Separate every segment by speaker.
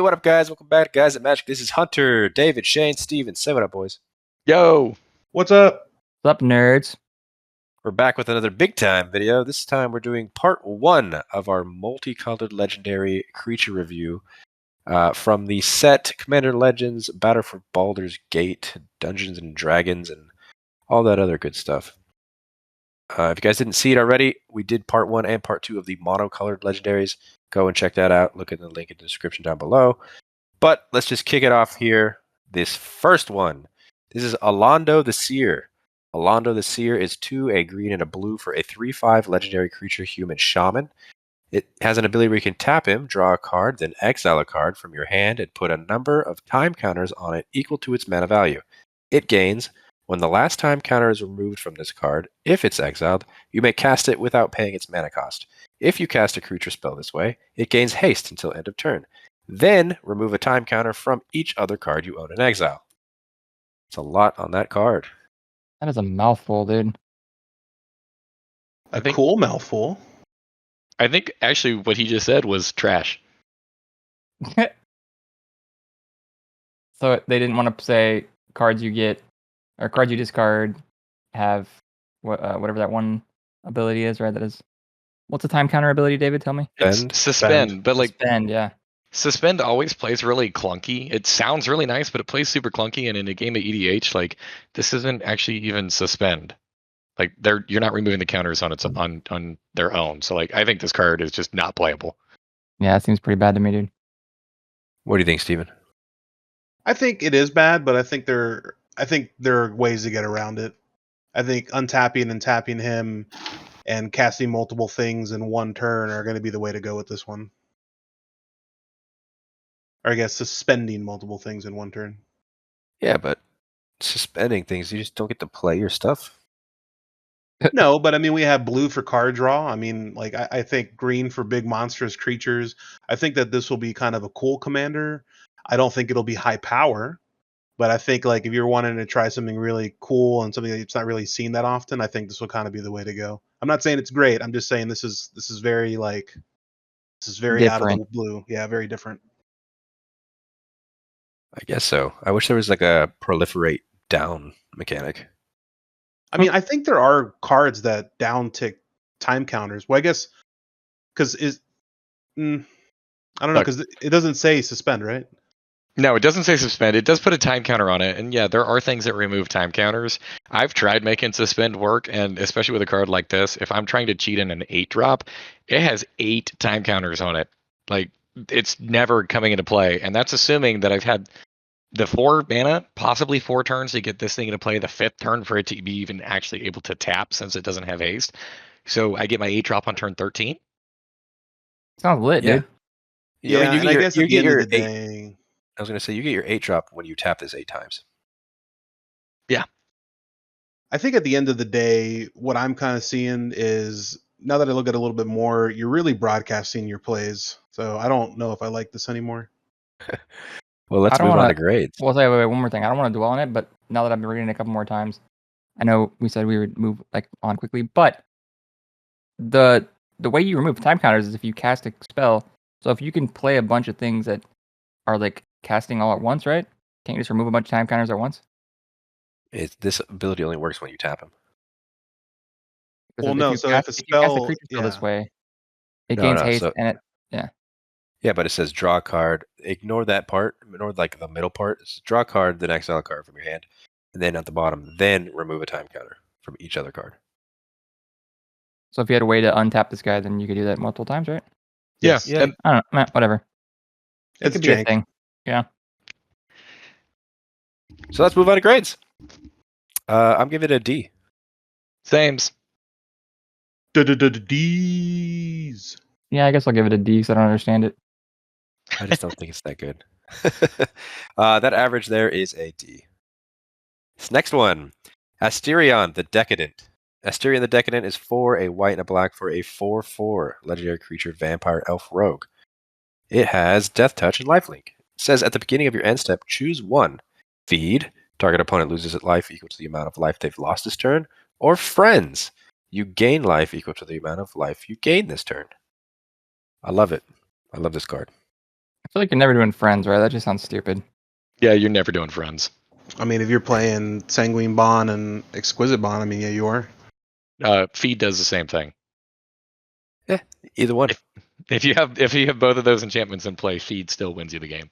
Speaker 1: Hey, what up, guys? Welcome back to Guys at Magic. This is Hunter, David, Shane, Steven. Say what up, boys.
Speaker 2: Yo!
Speaker 3: What's up?
Speaker 4: What's up, nerds?
Speaker 1: We're back with another big-time video. This time we're doing part 1 of our multicolored legendary creature review from the set Commander Legends, Battle for Baldur's Gate, Dungeons and Dragons, and all that other good stuff. If you guys didn't see it already, we did part 1 and part 2 of the monocolored legendaries. Go and check that out. Look at the link in the description down below. But let's just kick it off here. This first one. This is Alaundo the Seer. Alaundo the Seer is 2, a green and a blue for a 3/5 legendary creature human shaman. It has an ability where you can tap him, draw a card, then exile a card from your hand and put a number of time counters on it equal to its mana value. It gains, when the last time counter is removed from this card, if it's exiled, you may cast it without paying its mana cost. If you cast a creature spell this way, it gains haste until end of turn. Then remove a time counter from each other card you own in exile. It's a lot on that card.
Speaker 4: That is a mouthful, dude.
Speaker 3: A cool mouthful.
Speaker 2: I think actually what he just said was trash.
Speaker 4: So they didn't want to say cards you get or cards you discard have whatever that one ability is, right? That is. What's the time counter ability, David? Tell me.
Speaker 1: Suspend?
Speaker 2: It's suspend, but like
Speaker 4: Suspend, yeah.
Speaker 2: suspend always plays really clunky. It sounds really nice, but it plays super clunky. And in a game of EDH, like this isn't actually even suspend. Like you're not removing the counters on its on their own. So like I think this card is just not playable.
Speaker 4: Yeah, that seems pretty bad to me, dude.
Speaker 1: What do you think, Steven?
Speaker 3: I think it is bad, but I think there are ways to get around it. I think untapping and tapping him and casting multiple things in one turn are going to be the way to go with this one. Or I guess suspending multiple things in one turn.
Speaker 1: Yeah, but suspending things, you just don't get to play your stuff.
Speaker 3: No, but I mean, we have blue for card draw. I mean, like I think green for big monstrous creatures. I think that this will be kind of a cool commander. I don't think it'll be high power, but I think like if you're wanting to try something really cool and something that's not really seen that often, I think this will kind of be the way to go. I'm not saying it's great. I'm just saying this is very
Speaker 4: Different.
Speaker 3: out of the blue. Yeah, very different.
Speaker 1: I guess so. I wish there was like a proliferate down mechanic.
Speaker 3: I mean, I think there are cards that down tick time counters. Well, I guess because I don't know, because it doesn't say suspend, right?
Speaker 2: No, it doesn't say suspend. It does put a time counter on it. And yeah, there are things that remove time counters. I've tried making suspend work, and especially with a card like this, if I'm trying to cheat in an 8-drop, it has 8 time counters on it. Like, it's never coming into play. And that's assuming that I've had the 4 mana, possibly 4 turns to get this thing into play, the 5th turn for it to be even actually able to tap since it doesn't have haste. So I get my 8-drop on turn 13.
Speaker 4: Sounds lit, dude.
Speaker 3: Yeah,
Speaker 1: I mean,
Speaker 3: and I guess at the end of the
Speaker 1: 8
Speaker 3: day,
Speaker 1: I was going to say, you get your 8-drop when you tap this 8 times.
Speaker 2: Yeah.
Speaker 3: I think at the end of the day, what I'm kind of seeing is, now that I look at it a little bit more, you're really broadcasting your plays. So I don't know if I like this anymore.
Speaker 1: Well, let's move on to grades.
Speaker 4: Well, say wait, one more thing. I don't want to dwell on it, but now that I've been reading it a couple more times, I know we said we would move on quickly, but the way you remove time counters is if you cast a spell. So if you can play a bunch of things that are like casting all at once, right? Can't you just remove a bunch of time counters at once?
Speaker 1: This ability only works when you tap him.
Speaker 3: Well, no. So if a
Speaker 4: you cast a
Speaker 3: spell,
Speaker 4: creature spell this way, it
Speaker 1: No,
Speaker 4: gains
Speaker 1: no,
Speaker 4: haste,
Speaker 1: so-
Speaker 4: and
Speaker 1: Yeah, but it says draw a card. Ignore that part. Ignore like the middle part. It's draw a card, then exile a card from your hand. And then at the bottom, then remove a time counter from each other card.
Speaker 4: so if you had a way to untap this guy, then you could do that multiple times, right?
Speaker 3: Yes.
Speaker 1: Yeah.
Speaker 2: And
Speaker 4: I don't know, whatever. It
Speaker 3: It's
Speaker 4: could be a
Speaker 3: jank.
Speaker 4: thing. Yeah.
Speaker 1: So let's move on to grades. I'm giving it a D.
Speaker 2: sames.
Speaker 3: D's.
Speaker 4: Yeah, I guess I'll give it a D because I don't understand it.
Speaker 1: I just don't think it's that good. That average there is a D. This next one, Astarion the Decadent. Astarion the Decadent is 4, a white and a black for a 4/4 legendary creature vampire elf rogue. It has Death Touch and Lifelink. It says at the beginning of your end step, choose one. Feed. Target opponent loses its life equal to the amount of life they've lost this turn. Or Friends. You gain life equal to the amount of life you gain this turn. I love it. I love this card.
Speaker 4: I feel like you're never doing friends, right? That just sounds stupid.
Speaker 2: Yeah, you're never doing friends.
Speaker 3: I mean, if you're playing Sanguine Bond and Exquisite Bond, I mean, yeah, you are.
Speaker 2: Feed does the same thing.
Speaker 1: Either one.
Speaker 2: If you have both of those enchantments in play, Feed still wins you the game.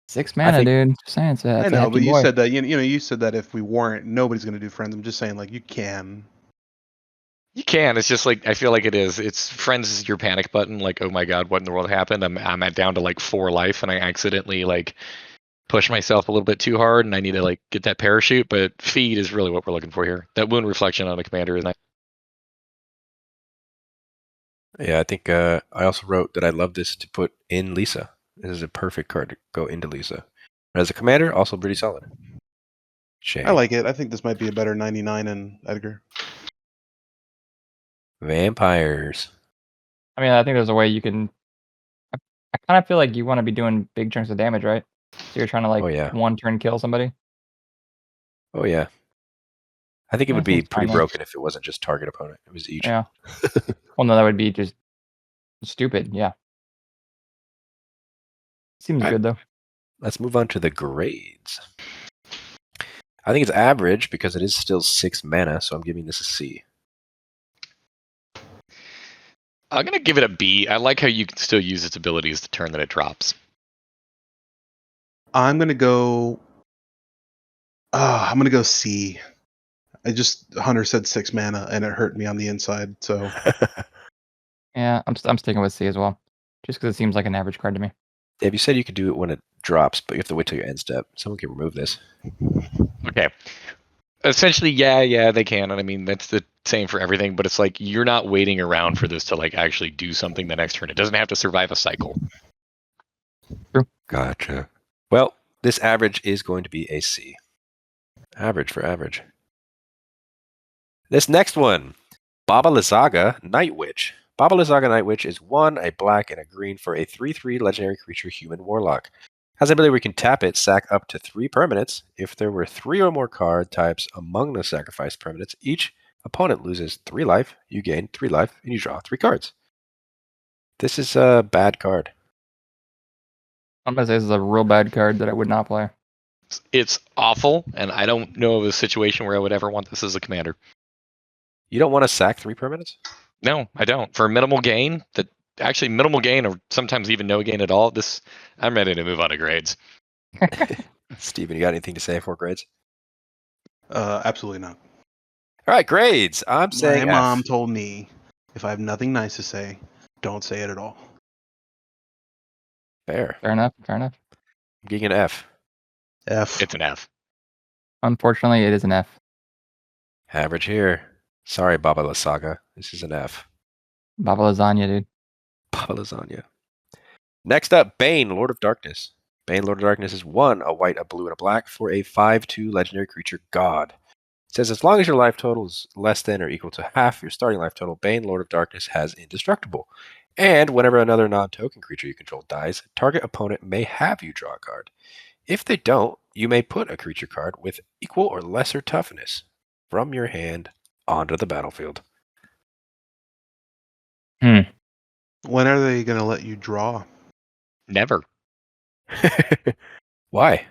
Speaker 4: 6 mana,
Speaker 1: think-
Speaker 4: dude. Just saying, it's
Speaker 3: I
Speaker 4: a
Speaker 3: know,
Speaker 4: hefty
Speaker 3: but you
Speaker 4: boy.
Speaker 3: said that you said that if we weren't, nobody's gonna do friends. I'm just saying, like, you can.
Speaker 2: You can. It's just like I feel like it is. It's friends is your panic button. Like, oh my god, what in the world happened? I'm at down to like 4 life, and I accidentally like push myself a little bit too hard, and I need to like get that parachute. But Feed is really what we're looking for here. That wound reflection on a commander is nice.
Speaker 1: Yeah, I think I also wrote that I love this to put in Lisa. This is a perfect card to go into Lisa. As a commander, also pretty solid. Shame.
Speaker 3: I like it. I think this might be a better 99 in Edgar.
Speaker 1: Vampires.
Speaker 4: I mean, I think there's a way you can. I kind of feel like you want to be doing big chunks of damage, right? So you're trying to like
Speaker 1: Oh, yeah.
Speaker 4: one turn kill somebody.
Speaker 1: Oh yeah. I think it
Speaker 4: Yeah,
Speaker 1: would be
Speaker 4: seems
Speaker 1: pretty
Speaker 4: fine, yeah.
Speaker 1: broken if it wasn't just target opponent. It was each.
Speaker 4: Yeah. Well, no, that would be just stupid. Yeah. Seems
Speaker 1: Alright.
Speaker 4: good though.
Speaker 1: Let's move on to the grades. I think it's average because it is still 6 mana, so I'm giving this a C.
Speaker 2: I'm gonna give it a B. I like how you can still use its abilities the turn that it drops.
Speaker 3: I'm gonna go. I'm gonna go C. Hunter said 6 mana, and it hurt me on the inside. So
Speaker 4: Yeah, I'm sticking with C as well, just because it seems like an average card to me.
Speaker 1: Dave, you said you could do it when it drops, but you have to wait till your end step. Someone can remove this.
Speaker 2: Okay. Essentially, yeah, they can. And I mean, that's the same for everything, but it's like you're not waiting around for this to like actually do something the next turn. It doesn't have to survive a cycle.
Speaker 1: Gotcha. Well, this average is going to be a C. Average for average. This next one, Baba Lysaga, Night Witch. Baba Lysaga Night Witch is 1, a black, and a green for a 3/3 legendary creature human warlock. Has the ability where you can tap it, sack up to 3 permanents. If there were 3 or more card types among the sacrificed permanents, each opponent loses 3 life, you gain 3 life, and you draw 3 cards. This is a bad card.
Speaker 4: I'm gonna say this is a real bad card that I would not play.
Speaker 2: It's awful, and I don't know of a situation where I would ever want this as a commander.
Speaker 1: You don't want to sack 3 permanents?
Speaker 2: No, I don't. For minimal gain, actually minimal gain or sometimes even no gain at all, I'm ready to move on to grades.
Speaker 1: Steven, you got anything to say for grades?
Speaker 3: absolutely not.
Speaker 1: All right, grades. I'm saying
Speaker 3: My mom
Speaker 1: F.
Speaker 3: told me if I have nothing nice to say, don't say it at all.
Speaker 1: Fair.
Speaker 4: Fair enough. Fair enough.
Speaker 1: I'm getting an F.
Speaker 3: F.
Speaker 2: It's an F.
Speaker 4: Unfortunately, it is an F.
Speaker 1: Average here. Sorry, Baba Lysaga. This is an F.
Speaker 4: Baba lasagna, dude.
Speaker 1: Baba Lasagna. Next up, Bane, Lord of Darkness. Bane, Lord of Darkness is 1, a white, a blue, and a black for a 5/2 legendary creature god. It says as long as your life total is less than or equal to half your starting life total, Bane, Lord of Darkness has Indestructible. And whenever another non-token creature you control dies, target opponent may have you draw a card. If they don't, you may put a creature card with equal or lesser toughness from your hand onto the battlefield.
Speaker 3: When are they gonna let you draw?
Speaker 2: Never.
Speaker 1: Why?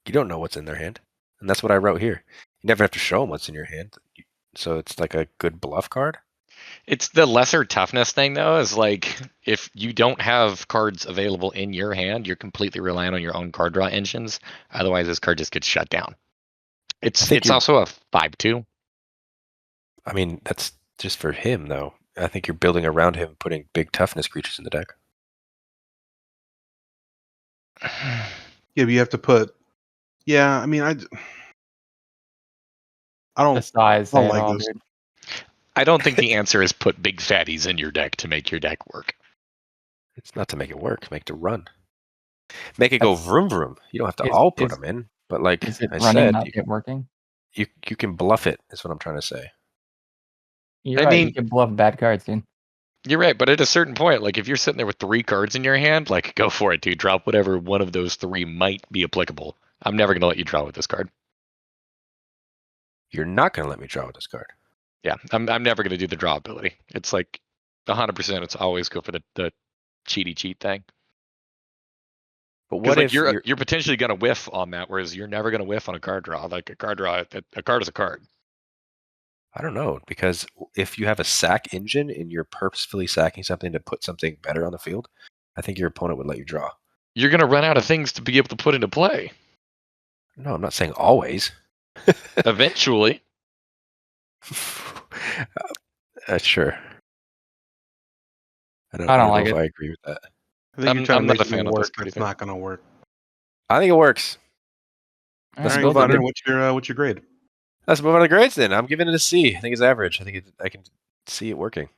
Speaker 1: You don't know what's in their hand. And that's what I wrote here. You never have to show them what's in your hand. So it's like a good bluff card.
Speaker 2: It's the lesser toughness thing, though, is like if you don't have cards available in your hand, you're completely reliant on your own card draw engines. Otherwise, this card just gets shut down. It's also a 5/2.
Speaker 1: I mean, that's just for him, though. I think you're building around him, putting big toughness creatures in the deck.
Speaker 3: Yeah, but you have to put. Yeah, I mean, I don't.
Speaker 4: The size,
Speaker 3: I don't
Speaker 4: say it
Speaker 3: like
Speaker 4: all,
Speaker 3: this.
Speaker 4: dude.
Speaker 2: I don't think the answer is put big fatties in your deck to make your deck work.
Speaker 1: It's not to make it work, make it to run. Make it go vroom vroom. You don't have to
Speaker 4: Is-
Speaker 1: all put
Speaker 4: is-
Speaker 1: them in, but like
Speaker 4: Is it
Speaker 1: I
Speaker 4: running,
Speaker 1: said,
Speaker 4: not it working?
Speaker 1: you can bluff it, is what I'm trying to say.
Speaker 4: You're
Speaker 2: I
Speaker 4: right.
Speaker 2: mean-
Speaker 4: You can bluff bad cards, dude.
Speaker 2: You're right, but at a certain point, like if you're sitting there with 3 cards in your hand, like go for it, dude. Drop whatever one of those 3 might be applicable. I'm never gonna let you draw with this card.
Speaker 1: You're not going to let me draw with this card.
Speaker 2: Yeah, I'm never gonna do the draw ability. It's like 100%. It's always go for the cheat thing.
Speaker 1: But
Speaker 2: Because
Speaker 1: what
Speaker 2: like
Speaker 1: if
Speaker 2: you're potentially gonna whiff on that, whereas you're never gonna whiff on a card draw. Like a card is a card.
Speaker 1: I don't know, because if you have a sack engine and you're purposefully sacking something to put something better on the field, I think your opponent would let you draw.
Speaker 2: You're gonna run out of things to be able to put into play.
Speaker 1: No, I'm not saying always.
Speaker 2: Eventually.
Speaker 1: Sure. I don't
Speaker 4: I don't
Speaker 1: know
Speaker 4: like
Speaker 1: if
Speaker 4: it.
Speaker 1: I agree with that.
Speaker 3: I think
Speaker 2: I'm
Speaker 3: you're trying to
Speaker 2: not
Speaker 3: make
Speaker 2: a
Speaker 3: it
Speaker 2: fan of this,
Speaker 3: work,
Speaker 2: to be
Speaker 3: but it's
Speaker 2: fair.
Speaker 3: not going to work.
Speaker 1: I think it works.
Speaker 4: Let's
Speaker 3: All right,
Speaker 4: go
Speaker 1: move on.
Speaker 3: Gunnar,
Speaker 4: then.
Speaker 3: what's your grade?
Speaker 1: Let's move on to the grades then. I'm giving it a C. I think it's average. I think I can see it working.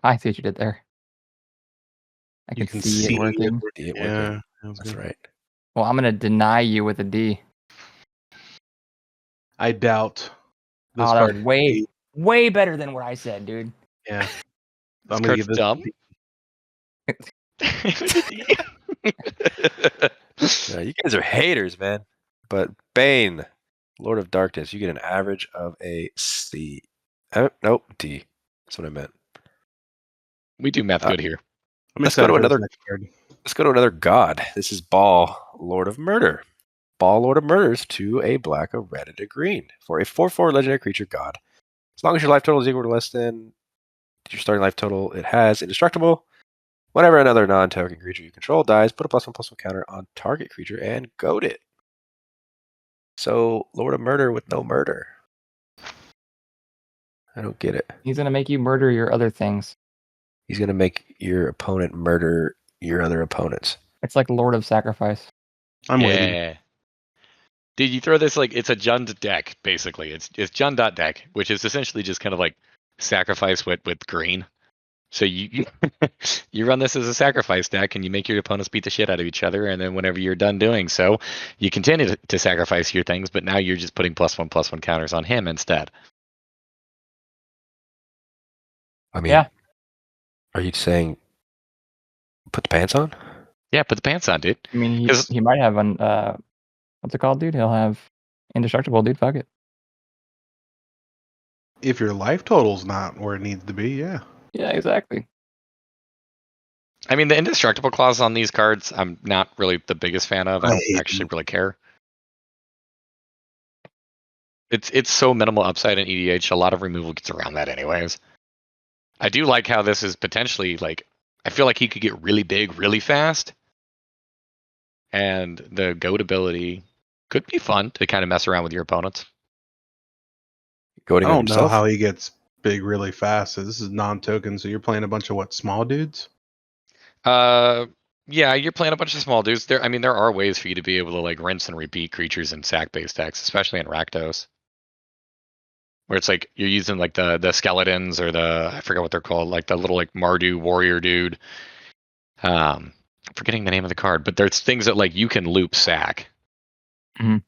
Speaker 4: I see what you did there. I
Speaker 3: You
Speaker 4: can see it working.
Speaker 1: See it
Speaker 3: Yeah,
Speaker 1: working.
Speaker 3: that's
Speaker 1: That's
Speaker 3: good.
Speaker 1: right.
Speaker 4: Well, I'm gonna deny you with a D.
Speaker 3: I doubt this
Speaker 4: Oh, that
Speaker 3: card.
Speaker 4: was way better than what I said, dude.
Speaker 3: Yeah,
Speaker 2: This
Speaker 3: I'm gonna
Speaker 2: card's
Speaker 3: give this.
Speaker 2: dumb.
Speaker 1: You guys are haters, man. But Bane, Lord of Darkness, you get an average of a C. Nope, D. That's what I meant.
Speaker 2: We do math good here.
Speaker 3: I'm
Speaker 1: Let's go
Speaker 3: excited
Speaker 1: to
Speaker 3: for this
Speaker 1: another-
Speaker 3: next card.
Speaker 1: Let's go to another god. This is Bhaal, Lord of Murder. Bhaal, Lord of Murders, 2 a black, a red, and a green. For a 4/4 legendary creature god. As long as your life total is equal to less than your starting life total, it has indestructible. Whenever another non-token creature you control dies, put a +1/+1 counter on target creature and goad it. So, Lord of Murder with no murder. I don't get it.
Speaker 4: He's gonna make you murder your other things.
Speaker 1: He's going to make your opponent murder your other opponents.
Speaker 4: It's like Lord of Sacrifice.
Speaker 3: I'm waiting.
Speaker 2: Yeah. Dude, you throw this like it's a Jund deck, basically. It's Jund.deck, which is essentially just kind of like sacrifice with green. So you you run this as a sacrifice deck and you make your opponents beat the shit out of each other, and then whenever you're done doing so, you continue to sacrifice your things, but now you're just putting +1/+1 counters on him instead.
Speaker 1: I mean,
Speaker 4: Yeah.
Speaker 1: Are you saying put the pants on?
Speaker 2: Yeah, put the pants on, dude.
Speaker 4: I mean,
Speaker 2: 'Cause-
Speaker 4: he might have an what's it called, dude? He'll have indestructible, dude. Fuck it.
Speaker 3: If your life total's not where it needs to be, yeah.
Speaker 4: Yeah, exactly.
Speaker 2: I mean, the indestructible clause on these cards, I'm not really the biggest fan of. I
Speaker 3: I
Speaker 2: don't
Speaker 3: hate
Speaker 2: actually
Speaker 3: them.
Speaker 2: really care. It's so minimal upside in EDH. A lot of removal gets around that, anyways. I do like how this is potentially like. I feel like he could get really big, really fast, and the goat ability could be fun to kind of mess around with your opponents.
Speaker 1: Goading
Speaker 3: I
Speaker 1: on
Speaker 3: don't know
Speaker 1: himself?
Speaker 3: how he gets big really fast. So this is non-token, so you're playing a bunch of what, small dudes?
Speaker 2: Yeah, you're playing a bunch of small dudes. There are ways for you to be able to like rinse and repeat creatures in sack-based decks, especially in Rakdos, where it's like you're using like the skeletons or I forget what they're called, like the little like Mardu warrior dude. I'm forgetting the name of the card, but there's things that like you can loop sack.
Speaker 1: I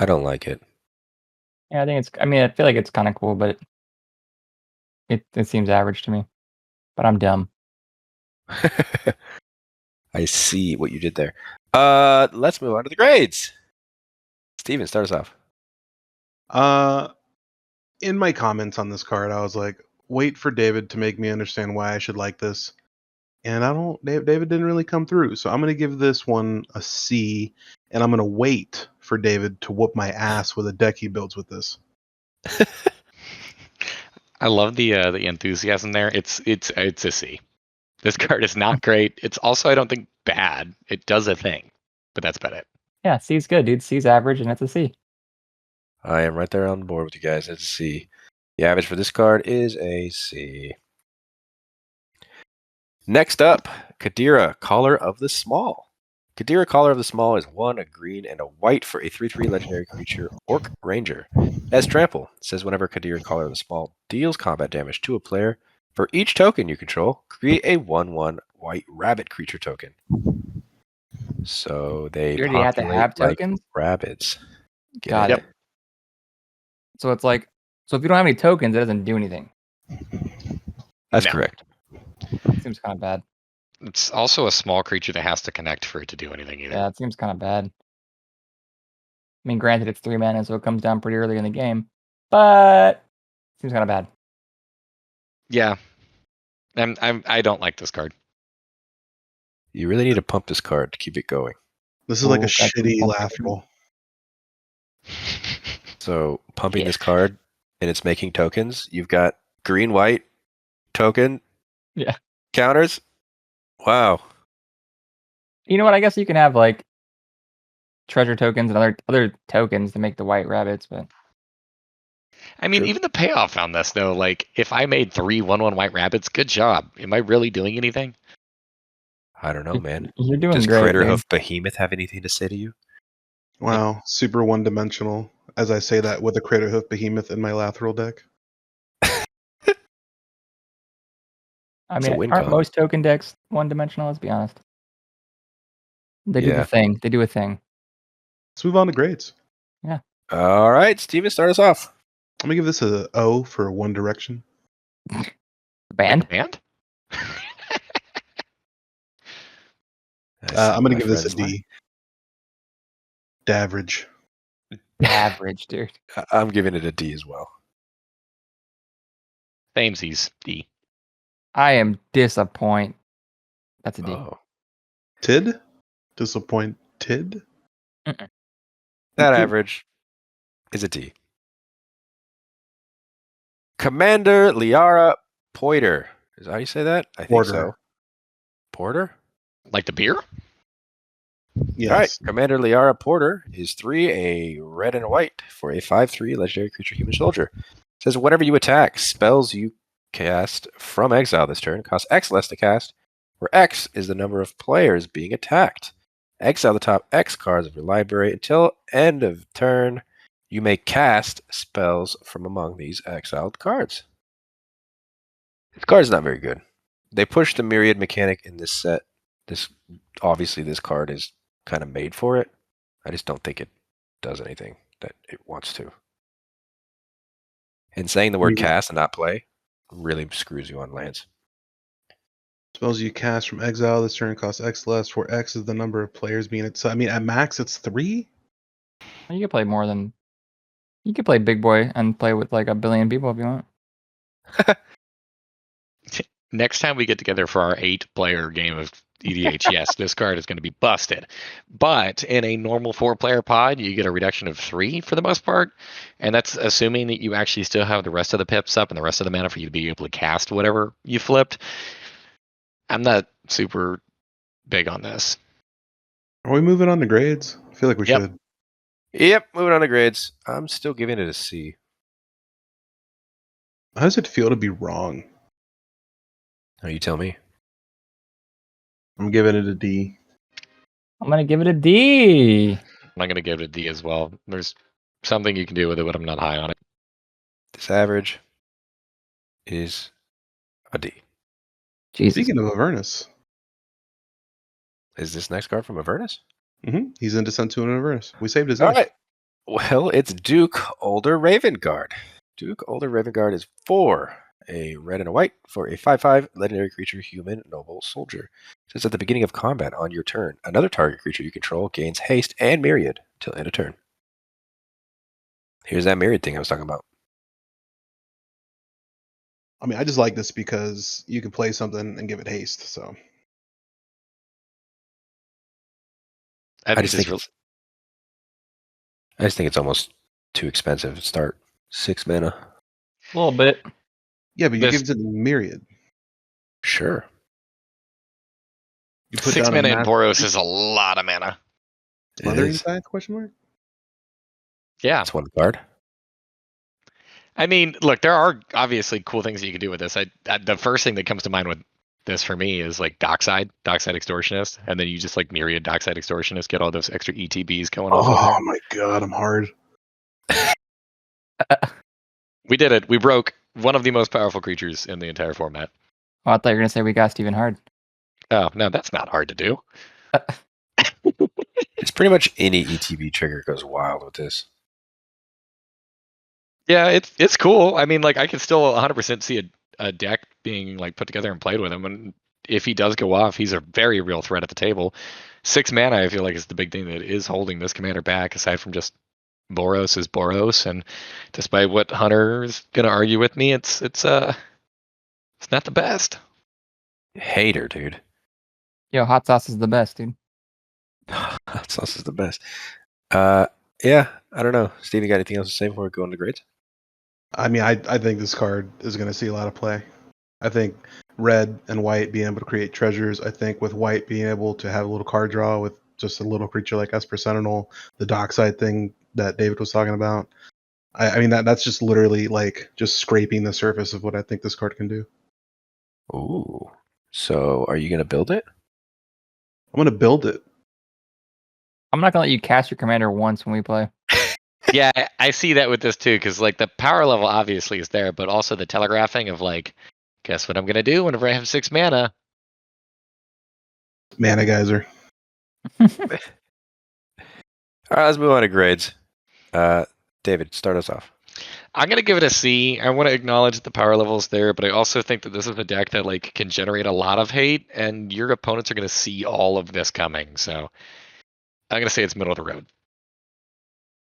Speaker 1: don't like it.
Speaker 4: Yeah, I think it's. I mean, I feel like it's kind of cool, but it seems average to me. But I'm dumb.
Speaker 1: I see what you did there. Let's move on to the grades. Steven, start us off.
Speaker 3: In my comments on this card, I was like, wait for David to make me understand why I should like this. And David didn't really come through. So I'm going to give this one a C, and I'm going to wait for David to whoop my ass with a deck he builds with this.
Speaker 2: I love the enthusiasm there. It's a C. This card is not great. It's also, I don't think, bad. It does a thing, but that's about it.
Speaker 4: Yeah, C's good, dude. C's average, and it's a C.
Speaker 1: I am right there on board with you guys. It's a C. The average for this card is a C. Next up, Cadira, Caller of the Small. Cadira, Caller of the Small is 1, a green, and a white for a 3/3 legendary creature, Orc Ranger. As Trample, it says whenever Cadira, Caller of the Small deals combat damage to a player, for each token you control, create a 1/1 white rabbit creature token. So they
Speaker 4: You already have to
Speaker 1: populate
Speaker 4: have
Speaker 1: like
Speaker 4: tokens?
Speaker 1: rabbits. Get
Speaker 4: Got
Speaker 1: it?
Speaker 4: it. So it's like, so if you don't have any tokens, it doesn't do anything.
Speaker 1: That's
Speaker 2: No.
Speaker 1: correct.
Speaker 4: Seems kind of bad.
Speaker 2: It's also a small creature that has to connect for it to do anything either.
Speaker 4: Yeah, it seems kind of bad. I mean, granted, it's 3 mana, so it comes down pretty early in the game, but seems kind of bad.
Speaker 2: Yeah. I don't like this card.
Speaker 1: You really need to pump this card to keep it going.
Speaker 3: This is like a
Speaker 4: Ooh, got some
Speaker 3: shitty
Speaker 4: pump
Speaker 3: lateral.
Speaker 1: So pumping
Speaker 4: Yeah.
Speaker 1: this card and it's making tokens. You've got green white token.
Speaker 4: Yeah.
Speaker 1: Counters. Wow.
Speaker 4: You know what? I guess you can have like treasure tokens and other tokens to make the white rabbits, but
Speaker 2: I mean,
Speaker 3: True.
Speaker 2: even the payoff on this though, like if I made 3 1/1 white rabbits, good job. Am I really doing anything?
Speaker 1: I don't know, man.
Speaker 4: you're doing
Speaker 1: Does
Speaker 4: great. dude.
Speaker 1: Craterhoof Behemoth have anything to say to you?
Speaker 3: Wow, super one-dimensional. As I say that with a Craterhoof Behemoth in my lateral deck.
Speaker 4: I
Speaker 1: It's a
Speaker 4: mean,
Speaker 1: win
Speaker 4: aren't
Speaker 1: con.
Speaker 4: most token decks one-dimensional? Let's be honest. They do
Speaker 1: Yeah.
Speaker 4: the thing. They do a thing.
Speaker 3: Let's move on to grades.
Speaker 1: All right, Steven, start us off.
Speaker 3: I'm gonna give this a O for One Direction.
Speaker 2: Like
Speaker 4: Band?
Speaker 2: the band?
Speaker 3: I'm gonna give this a D. D'average.
Speaker 4: Average, dude.
Speaker 1: I'm giving it a D as well.
Speaker 2: Thamesies, D.
Speaker 4: I am disappointed. That's a D.
Speaker 1: Oh.
Speaker 3: Tid? Disappointed?
Speaker 1: That
Speaker 3: Cool.
Speaker 1: average is a D. Commander Liara Portyr. Is that how you say that? I think
Speaker 3: Porter.
Speaker 1: so. Porter?
Speaker 2: Like the beer?
Speaker 3: Yes.
Speaker 1: All right. Commander Liara Portyr is 3, a red and a white for a 5/3 legendary creature human soldier. It says whenever you attack, spells you cast from exile this turn cost X less to cast, where X is the number of players being attacked. Exile the top X cards of your library until end of turn. You may cast spells from among these exiled cards. This card is not very good. They push the myriad mechanic in this set. This card is kind of made for it. I just don't think it does anything that it wants to. And saying the word cast and not play really screws you on lands.
Speaker 3: Spells you cast from exile this turn cost X less, where X is the number of players being it. So I mean, at max it's 3.
Speaker 4: You could play more than. You could play big boy and play with like a billion people if you want.
Speaker 2: Next time we get together for our 8-player game of EDH, yes, this card is going to be busted. But in a normal 4-player pod, you get a reduction of 3 for the most part. And that's assuming that you actually still have the rest of the pips up and the rest of the mana for you to be able to cast whatever you flipped. I'm not super big on this.
Speaker 3: Are we moving on to grades? I feel like we
Speaker 2: Yep.
Speaker 3: should.
Speaker 1: Yep, moving on to grades. I'm still giving it a C.
Speaker 3: How does it feel to be wrong?
Speaker 1: Oh, you tell me.
Speaker 3: I'm giving it a D.
Speaker 4: I'm gonna give it a D.
Speaker 2: I'm going to give it a D as well. There's something you can do with it, but I'm not high on it.
Speaker 1: This average is a D.
Speaker 4: Jesus.
Speaker 3: Speaking of Avernus,
Speaker 1: Is this next card from Avernus?
Speaker 3: he's in Descent to an Avernus. We saved his
Speaker 1: All
Speaker 3: name.
Speaker 1: right. Well, it's Duke Ulder Ravengard. Duke Ulder Ravengard is 4, a red and a white for a 5/5 legendary creature human noble soldier. It says at the beginning of combat on your turn, another target creature you control gains haste and myriad till end of turn. Here's that myriad thing I was talking about.
Speaker 3: I mean, I just like this because you can play something and give it haste. So
Speaker 1: I just think it's almost too expensive to start. 6 mana.
Speaker 4: A little bit.
Speaker 3: yeah, but you
Speaker 2: This-
Speaker 3: give it myriad.
Speaker 1: Sure.
Speaker 3: You put
Speaker 2: 6
Speaker 3: down a
Speaker 2: mana in
Speaker 3: mass-
Speaker 2: Boros is a lot of mana.
Speaker 1: It
Speaker 3: Smothering
Speaker 1: is.
Speaker 3: Scythe, question mark?
Speaker 2: Yeah.
Speaker 1: That's one card.
Speaker 2: I mean, look, there are obviously cool things that you can do with this. The first thing that comes to mind with this for me is like Dockside Extortionist, and then you just like myriad Dockside Extortionist, get all those extra ETBs going off of
Speaker 3: Oh
Speaker 2: there.
Speaker 3: my god, I'm hard.
Speaker 2: We did it. We broke one of the most powerful creatures in the entire format.
Speaker 4: Oh, I thought you were gonna say we got Steven Hard.
Speaker 2: Oh, no, that's not hard to do.
Speaker 1: It's pretty much any ETB trigger goes wild with this.
Speaker 2: Yeah, it's cool. I mean, like I can still 100% see a deck being like put together and played with him, and if he does go off, he's a very real threat at the table. 6 mana, I feel like, is the big thing that is holding this commander back, aside from just Boros is Boros, and despite what Hunter is gonna argue with me, it's not the best.
Speaker 1: Hater, dude.
Speaker 4: Yo, hot sauce is the best, dude.
Speaker 1: Hot sauce is the best. Yeah, I don't know. Steve, you got anything else to say before we go into grades?
Speaker 3: I mean, I think this card is going to see a lot of play. I think red and white being able to create treasures. I think with white being able to have a little card draw with just a little creature like Esper Sentinel, the dockside thing that David was talking about. I mean, that's just literally like just scraping the surface of what I think this card can do.
Speaker 1: Ooh. So are you going to build it?
Speaker 3: I'm going to build it.
Speaker 4: I'm not gonna let you cast your commander once when we play.
Speaker 2: Yeah, I see that with this too, because like the power level obviously is there, but also the telegraphing of like, guess what I'm gonna do whenever I have 6 mana.
Speaker 3: Mana Geyser.
Speaker 1: All right, let's move on to grades. David, start us off.
Speaker 2: I'm gonna give it a C. I want to acknowledge that the power level is there, but I also think that this is a deck that like can generate a lot of hate, and your opponents are gonna see all of this coming. So I'm gonna say it's middle of the road.